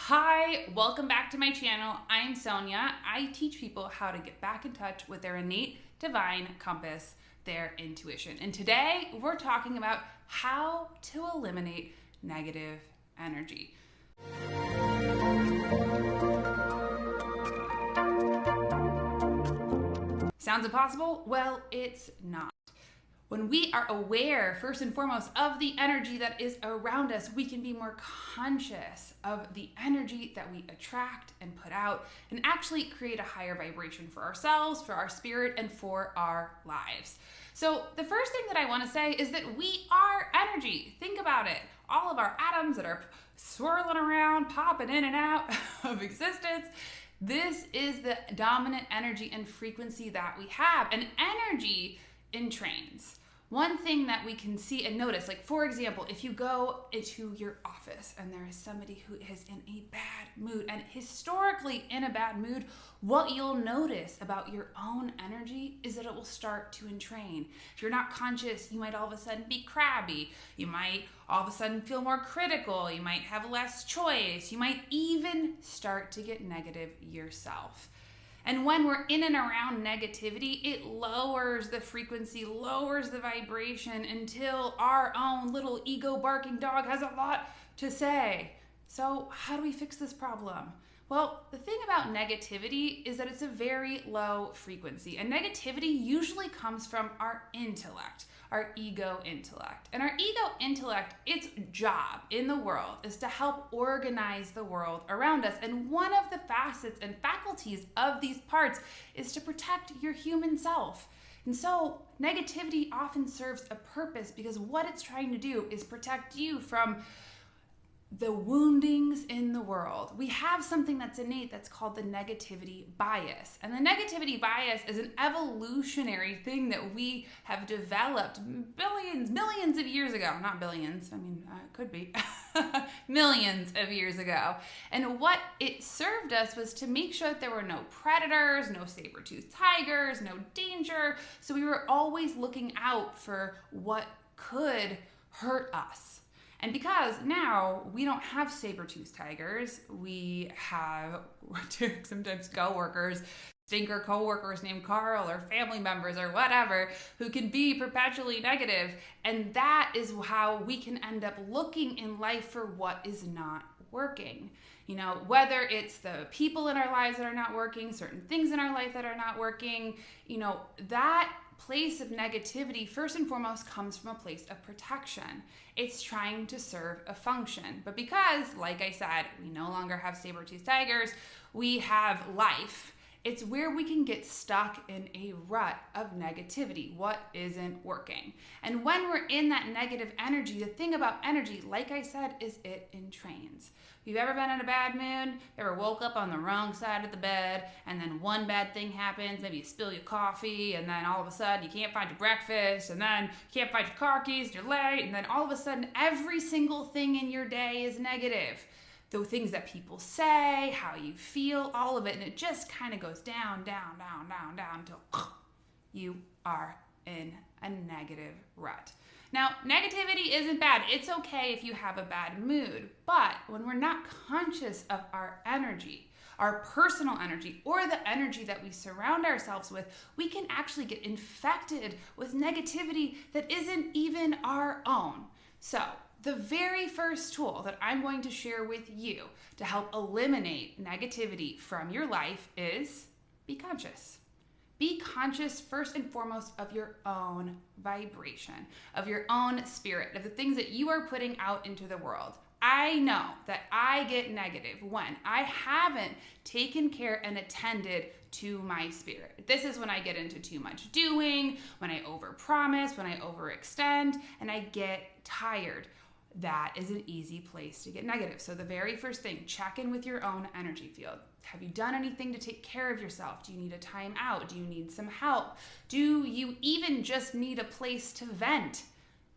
Hi, welcome back to my channel. I'm Sonia. I teach people how to get back in touch with their innate divine compass, their intuition. And today we're talking about how to eliminate negative energy. Sounds impossible? Well, it's not. When we are aware, first and foremost, of the energy that is around us, we can be more conscious of the energy that we attract and put out and actually create a higher vibration for ourselves, for our spirit, and for our lives. So the first thing that I want to say is that we are energy. Think about it. All of our atoms that are swirling around, popping in and out of existence, this is the dominant energy and frequency that we have. And energy entrains. One thing that we can see and notice, like for example, if you go into your office and there is somebody who is in a bad mood, and historically in a bad mood, what you'll notice about your own energy is that it will start to entrain. If you're not conscious, you might all of a sudden be crabby. You might all of a sudden feel more critical. You might have less choice. You might even start to get negative yourself. And when we're in and around negativity, it lowers the frequency, lowers the vibration until our own little ego barking dog has a lot to say. So how do we fix this problem? Well, the thing about negativity is that it's a very low frequency, and negativity usually comes from our intellect, our ego intellect. And our ego intellect, its job in the world is to help organize the world around us. And one of the facets and faculties of these parts is to protect your human self. And so negativity often serves a purpose because what it's trying to do is protect you from the woundings in the world. We have something that's innate that's called the negativity bias. And the negativity bias is an evolutionary thing that we have developed millions of years ago. Not billions, I mean, it could be. Millions of years ago. And what it served us was to make sure that there were no predators, no saber-toothed tigers, no danger. So we were always looking out for what could hurt us. And because now we don't have saber-toothed tigers, we have sometimes coworkers, stinker coworkers named Carl, or family members or whatever, who can be perpetually negative. And that is how we can end up looking in life for what is not working. You know, whether it's the people in our lives that are not working, certain things in our life that are not working, you know, that place of negativity, first and foremost, comes from a place of protection. It's trying to serve a function. But because, like I said, we no longer have saber-toothed tigers, we have life. It's where we can get stuck in a rut of negativity. What isn't working? And when we're in that negative energy, the thing about energy, like I said, is it entrains. If you've ever been in a bad mood, ever woke up on the wrong side of the bed, and then one bad thing happens, maybe you spill your coffee, and then all of a sudden you can't find your breakfast, and then you can't find your car keys, you're late, and then all of a sudden every single thing in your day is negative. The things that people say, how you feel, all of it, and it just kind of goes down until you are in a negative rut. Now, negativity isn't bad. It's okay if you have a bad mood, but when we're not conscious of our energy, our personal energy, or the energy that we surround ourselves with, we can actually get infected with negativity that isn't even our own. So, the very first tool that I'm going to share with you to help eliminate negativity from your life is be conscious. Be conscious first and foremost of your own vibration, of your own spirit, of the things that you are putting out into the world. I know that I get negative when I haven't taken care and attended to my spirit. This is when I get into too much doing, when I overpromise, when I overextend, and I get tired. That is an easy place to get negative. So the very first thing, check in with your own energy field. Have you done anything to take care of yourself? Do you need a time out? Do you need some help? Do you even just need a place to vent?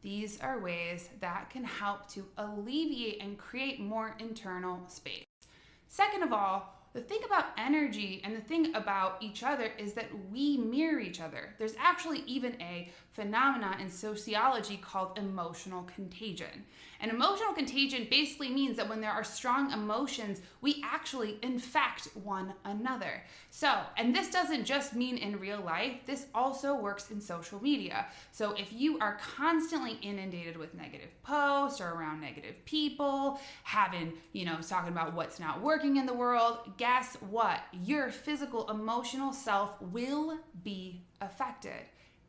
These are ways that can help to alleviate and create more internal space. Second of all, the thing about energy and the thing about each other is that we mirror each other. There's actually even a phenomena in sociology called emotional contagion. And emotional contagion basically means that when there are strong emotions, we actually infect one another. So, and this doesn't just mean in real life, this also works in social media. So if you are constantly inundated with negative posts or around negative people, talking about what's not working in the world, guess what? Your physical, emotional self will be affected.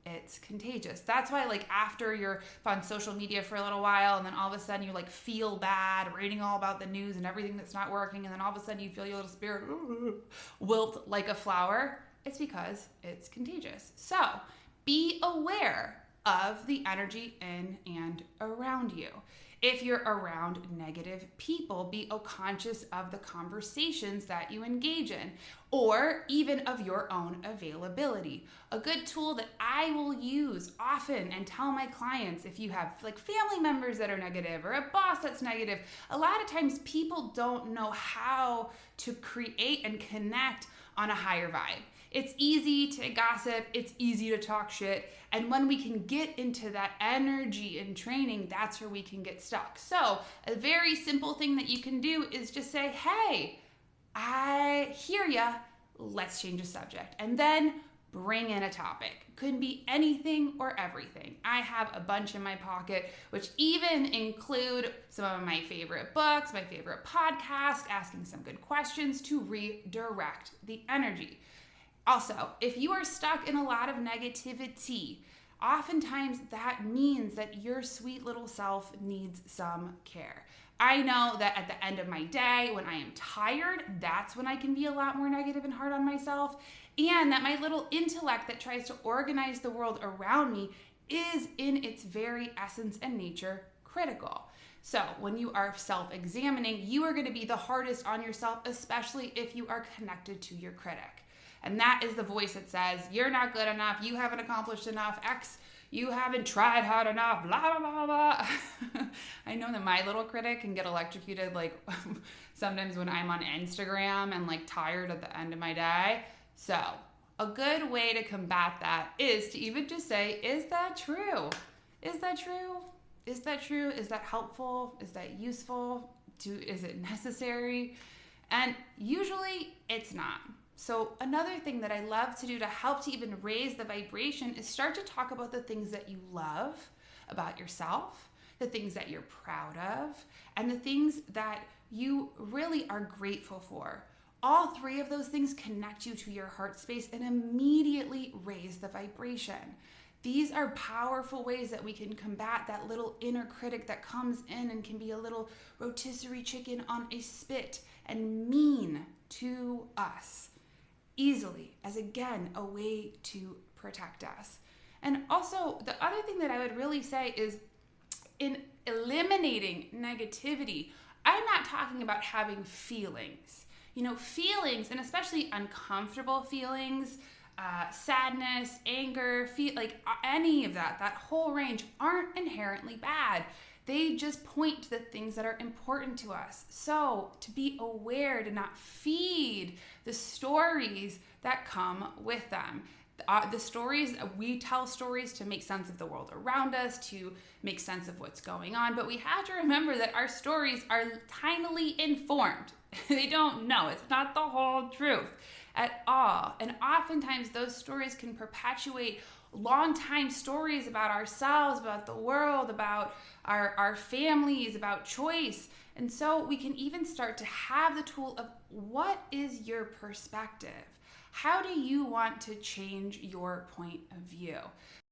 It's contagious. That's why, like, after you're on social media for a little while and then all of a sudden you like feel bad reading all about the news and everything that's not working, and then all of a sudden you feel your little spirit wilt like a flower, it's because it's contagious. So be aware of the energy in and around you. If you're around negative people, be conscious of the conversations that you engage in, or even of your own availability. A good tool that I will use often and tell my clients, if you have like family members that are negative or a boss that's negative, a lot of times people don't know how to create and connect on a higher vibe. It's easy to gossip, it's easy to talk shit, and when we can get into that energy and training, that's where we can get stuck. So a very simple thing that you can do is just say, hey, I hear ya, let's change the subject. And then bring in a topic. Could be anything or everything. I have a bunch in my pocket, which even include some of my favorite books, my favorite podcasts, asking some good questions to redirect the energy. Also, if you are stuck in a lot of negativity, oftentimes that means that your sweet little self needs some care. I know that at the end of my day, when I am tired, that's when I can be a lot more negative and hard on myself. And that my little intellect that tries to organize the world around me is in its very essence and nature critical. So when you are self-examining, you are going to be the hardest on yourself, especially if you are connected to your critic. And that is the voice that says, you're not good enough, you haven't accomplished enough, X, you haven't tried hard enough, blah, blah, blah, blah. I know that my little critic can get electrocuted like sometimes when I'm on Instagram and like tired at the end of my day. So a good way to combat that is to even just say, is that true? Is that true? Is that true? Is that helpful? Is that useful? Is it necessary? And usually it's not. So another thing that I love to do to help to even raise the vibration is start to talk about the things that you love about yourself, the things that you're proud of, and the things that you really are grateful for. All three of those things connect you to your heart space and immediately raise the vibration. These are powerful ways that we can combat that little inner critic that comes in and can be a little rotisserie chicken on a spit and mean to us easily, as again, a way to protect us. And also, the other thing that I would really say is in eliminating negativity, I'm not talking about having feelings. Feelings, and especially uncomfortable feelings, sadness, anger, any of that whole range aren't inherently bad. They just point to the things that are important to us. So to be aware, to not feed the stories that come with them. The stories, we tell stories to make sense of the world around us, to make sense of what's going on, but we have to remember that our stories are tinily informed. They don't know. It's not the whole truth at all. And oftentimes those stories can perpetuate long-time stories about ourselves, about the world, about our families, about choice. And so we can even start to have the tool of what is your perspective? How do you want to change your point of view?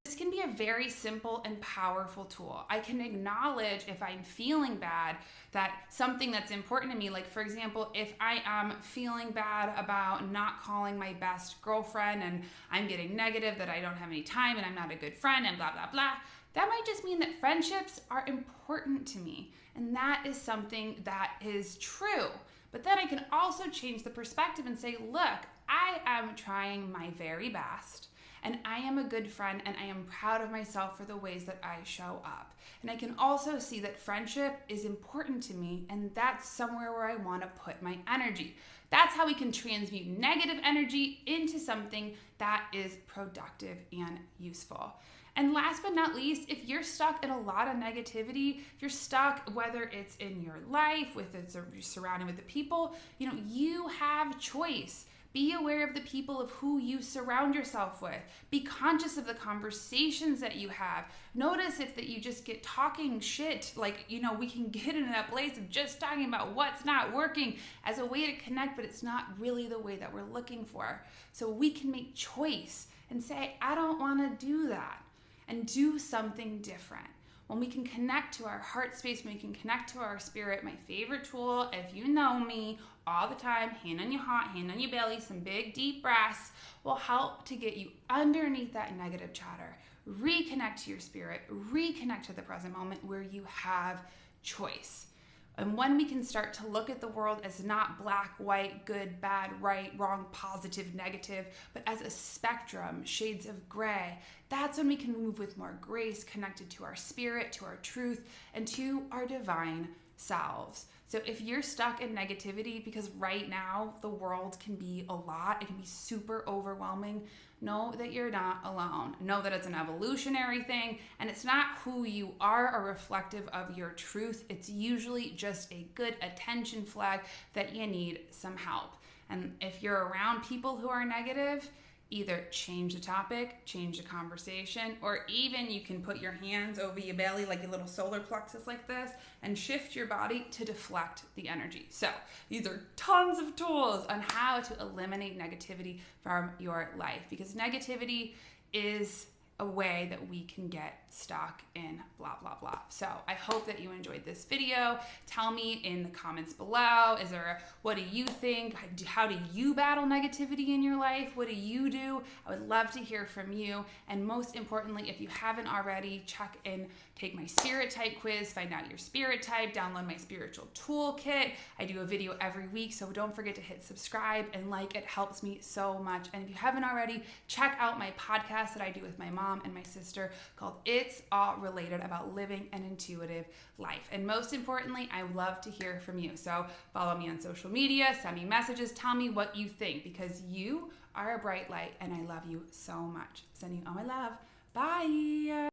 This can be a very simple and powerful tool. I can acknowledge if I'm feeling bad that something that's important to me, like for example, if I am feeling bad about not calling my best girlfriend and I'm getting negative that I don't have any time and I'm not a good friend and blah, blah, blah, that might just mean that friendships are important to me. And that is something that is true. But then I can also change the perspective and say, look, I am trying my very best. and I am a good friend, and I am proud of myself for the ways that I show up. And I can also see that friendship is important to me, and that's somewhere where I want to put my energy. That's how we can transmute negative energy into something that is productive and useful. And last but not least, if you're stuck in a lot of negativity, if you're stuck, whether it's in your life, with it's surrounding with the people, you have choice. Be aware of the people of who you surround yourself with. Be conscious of the conversations that you have. Notice if that you just get talking shit, we can get in that place of just talking about what's not working as a way to connect, but it's not really the way that we're looking for. So we can make choice and say, I don't want to do that, and do something different. When we can connect to our heart space, when we can connect to our spirit, my favorite tool, if you know me, all the time, hand on your heart, hand on your belly, some big deep breaths will help to get you underneath that negative chatter. Reconnect to your spirit, reconnect to the present moment where you have choice. And when we can start to look at the world as not black, white, good, bad, right, wrong, positive, negative, but as a spectrum, shades of gray, that's when we can move with more grace, connected to our spirit, to our truth, and to our divine selves. So if you're stuck in negativity, because right now the world can be a lot, it can be super overwhelming, know that you're not alone. Know that it's an evolutionary thing, and it's not who you are or reflective of your truth. It's usually just a good attention flag that you need some help. And if you're around people who are negative, either change the topic, change the conversation, or even you can put your hands over your belly like a little solar plexus like this and shift your body to deflect the energy. So these are tons of tools on how to eliminate negativity from your life, because negativity is a way that we can get stuck in blah, blah, blah. So I hope that you enjoyed this video. Tell me in the comments below, what do you think? How do you battle negativity in your life? What do you do? I would love to hear from you. And most importantly, if you haven't already, take my spirit type quiz, find out your spirit type, download my spiritual toolkit. I do a video every week, so don't forget to hit subscribe and like. It helps me so much. And if you haven't already, check out my podcast that I do with my mom and my sister called It's All Related, about living an intuitive life. And most importantly, I love to hear from you. So follow me on social media, send me messages, tell me what you think, because you are a bright light and I love you so much. Sending you all my love. Bye.